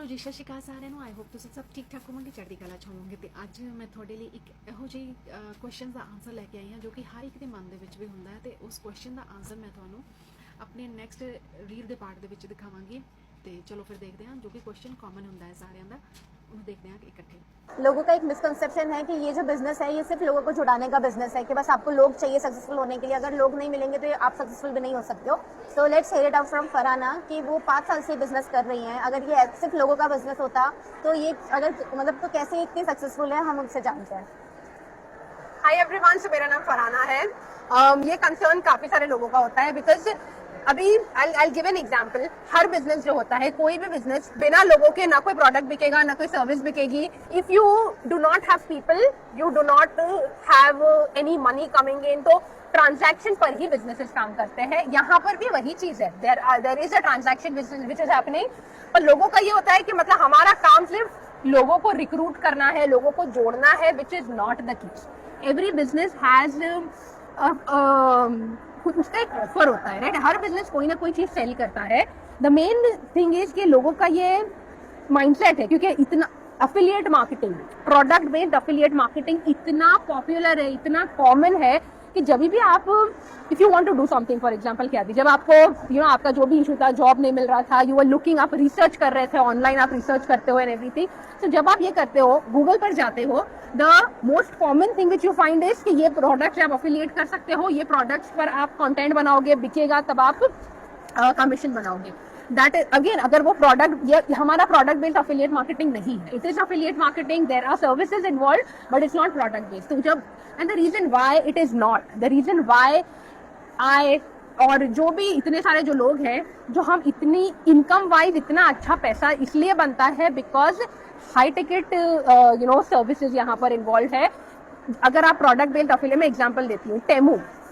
जी सत श्री अकाल सारिਆਂ ਨੂੰ। आई होप तुम सब ठीक ठाक होवोगे, चढ़ती कला च होवोगे। तो अज मैं थोड़े लिए एक इहो जी क्वेश्चन का आंसर लैके आई हाँ जो कि हर एक के मन के भी होंगे। तो उस क्वेश्चन का आंसर मैं थोड़ा अपने नैक्सट रील के पार्ट के दिखावगी। तो चलो फिर देखते हैं जो कि क्वेश्चन कॉमन होंगे है सारिਆਂ का, उन्हें देखते हैं इकट्ठे। लोगों का एक मिसकंसेप्शन है कि ये जो बिजनेस है ये सिर्फ लोगों को जुड़ाने का बिजनेस है, कि बस आपको लोग चाहिए सक्सेसफुल होने के लिए। अगर लोग नहीं मिलेंगे तो आप सक्सेसफुल भी नहीं हो सकते हो। So let's hear it out from Farhana कि वो 5 साल से बिजनेस कर रही हैं। अगर ये सिर्फ लोगों का बिजनेस होता तो ये अगर मतलब तो कैसे इतनी सक्सेसफुल है, हम उनसे जानते हैं। हाय एवरीवन, मेरा नाम फरहाना है। ये कंसर्न काफी सारे लोगों का होता है बिकॉज अभी I give an example. Her business जो होता है, कोई भी बिजनेस बिना लोगों के ना कोई प्रोडक्ट बिकेगा ना कोई सर्विस बिकेगी। If you do not have people, you do not have any money coming in. तो ट्रांजैक्शन पर ही बिजनेसेस काम करते हैं। यहाँ पर भी वही चीज है, there is a transaction which is happening. पर लोगों का ये होता है कि मतलब हमारा काम सिर्फ लोगों को रिक्रूट करना है, लोगों को जोड़ना है, which is not the case. Every business has उसका एक ऑफर होता है, राइट। हर बिजनेस कोई ना कोई चीज सेल करता है। द मेन थिंग इज कि लोगों का ये माइंडसेट है, क्योंकि इतना affiliate marketing, product based affiliate marketing इतना पॉपुलर है, इतना कॉमन है कि जब भी आप if you want to do something, for example क्या थी, जब आपको आपका जो भी इशू था, जॉब नहीं मिल रहा था, यू आर लुकिंग, आप रिसर्च कर रहे थे ऑनलाइन, आप रिसर्च करते हो एंड एवरीथिंग। तो जब आप ये करते हो, गूगल पर जाते हो, the most common thing which you find is कि ये प्रोडक्ट आप अफिलिएट कर सकते हो, ये प्रोडक्ट्स पर आप कंटेंट बनाओगे, बिकेगा, तब आप कमीशन बनाओगे। दैट इज अगेन, अगर वो प्रोडक्ट, ये हमारा प्रोडक्ट बेस्ड अफिलिएट मार्केटिंग नहीं है, it is affiliate marketing, there are services involve, but it's not product based. तो जब and the reason why it is not, the reason why I और जो भी इतने सारे जो लोग हैं, जो हम इतनी इनकम वाइज इतना अच्छा पैसा इसलिए बनता है बिकॉज हाई टिकट सर्विसेज यहाँ पर इन्वॉल्व है। अगर आप प्रोडक्ट बेस्ड अफिलिएट में एग्जांपल देती हूँ,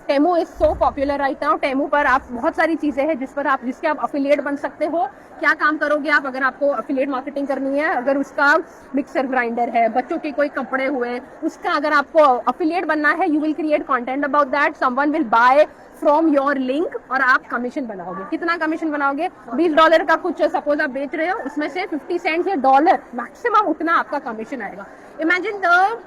Temu is so popular right now. Temu पर आप बहुत सारी चीजें हैं जिसके आप अफिलिएट बन सकते हो। क्या काम करोगे आप अगर आपको अफिलिएट मार्केटिंग करनी है? अगर उसका मिक्सर ग्राइंडर है, बच्चों के कोई कपड़े हुए, उसका अगर आपको अफिलिएट बनना है, you will create content about that, someone will buy from your link और आप कमीशन बनाओगे। कितना कमीशन बनाओगे? $20 का कुछ सपोज आप बेच रहे हो, उसमें से 50 सेंट या डॉलर मैक्सिमम उतना आपका कमीशन आएगा। Imagine the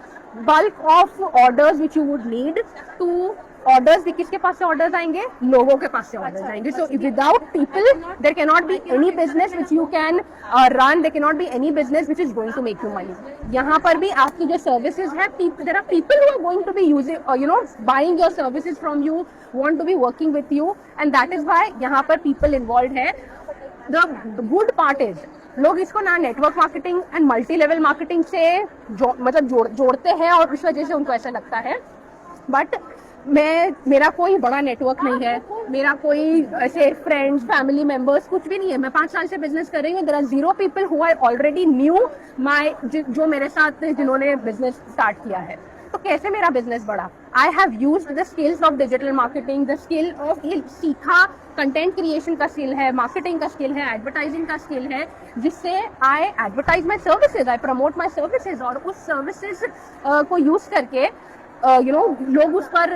bulk of orders which you would need to orders भी किसके पास से ऑर्डर्स आएंगे? लोगों के पास से ऑर्डर्स आएंगे। So without people there can not be any business which you can run, there can not be any business which is going to make you money. यहाँ पर भी आपकी जो सर्विसेज है, there are people who are going to be using buying your services from you, want to be working with you, and that is why यहाँ पर people involve है। The good part is लोग इसको ना network marketing and multi level marketing से जोड़ते हैं और उस वजह से उनको ऐसा लगता है। बट मेरा कोई बड़ा नेटवर्क नहीं है, मेरा कोई ऐसे फ्रेंड्स, फैमिली मेंबर्स कुछ भी नहीं है। मैं 5 साल से बिजनेस कर रही हूँ। There are 0 people who are already knew my, जो मेरे साथ जिन्होंने बिजनेस स्टार्ट किया है। तो कैसे मेरा बिजनेस बढ़ा? I have used the skills of digital marketing, the skill of, ये सीखा, कंटेंट क्रिएशन का स्किल है, मार्केटिंग का स्किल है, एडवर्टाइजिंग का स्किल है, जिससे I advertise my services, I promote my services. और उस सर्विसेज को यूज करके लोग उस पर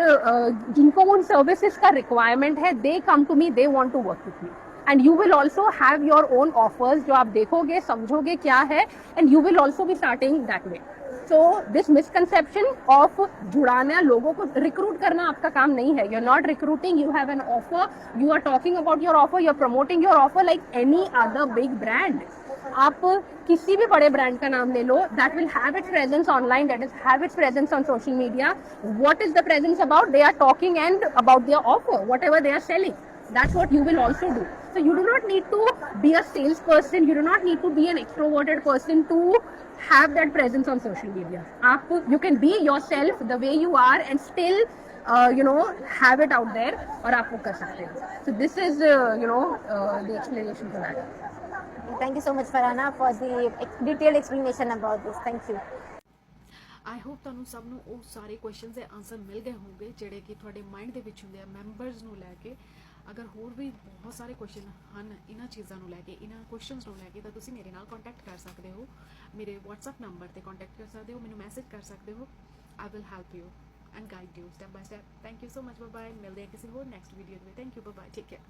जिनको उन सर्विसेज का रिक्वायरमेंट है, they come to me, they want to work with me, and you will also have your own offers जो आप देखोगे, समझोगे क्या है, and you will also be starting that way. So this misconception of जुड़ाना, लोगों को रिक्रूट करना आपका काम नहीं है। You are not recruiting, you have an offer, you are talking about your offer, you are promoting your offer like any other big brand. आप किसी भी बड़े ब्रांड का नाम ले लो, that will have its presence online, that is have its presence on social media. What is the presence about? They are talking and about their offer, whatever they are selling, that's what you will also do. So you do not need to be a salesperson, you do not need to be an extroverted person to have that presence on social media. You can be yourself the way you are and still have it out there, और आप वो कर सकते हो। So this is the explanation for that. Thank you so much Farhana for the detailed explanation about this. Thank you. I hope ਤੁਹਾਨੂੰ ਸਭ ਨੂੰ ਉਹ ਸਾਰੇ ਕੁਐਸਚਨਸ ਦੇ ਆਨਸਰ ਮਿਲ ਗਏ ਹੋਣਗੇ ਜਿਹੜੇ ਕਿ ਤੁਹਾਡੇ ਮਾਈਂਡ ਦੇ ਵਿੱਚ ਹੁੰਦੇ ਆ ਮੈਂਬਰਸ ਨੂੰ ਲੈ ਕੇ। ਅਗਰ ਹੋਰ ਵੀ ਬਹੁਤ ਸਾਰੇ ਕੁਐਸਚਨ ਹਨ ਇਹਨਾਂ ਚੀਜ਼ਾਂ ਨੂੰ ਲੈ ਕੇ, ਇਹਨਾਂ ਕੁਐਸਚਨਸ ਨੂੰ ਲੈ ਕੇ, ਤਾਂ ਤੁਸੀਂ ਮੇਰੇ ਨਾਲ ਕੰਟੈਕਟ ਕਰ ਸਕਦੇ ਹੋ। ਮੇਰੇ WhatsApp ਨੰਬਰ ਤੇ ਕੰਟੈਕਟ ਕਰ ਸਕਦੇ ਹੋ, ਮੈਨੂੰ ਮੈਸੇਜ ਕਰ ਸਕਦੇ ਹੋ। I will help you and guide you step by step. Thank you so much, bye bye. मिलते हैं किसी और नेक्स्ट वीडियो में। Thank you, bye bye, take care.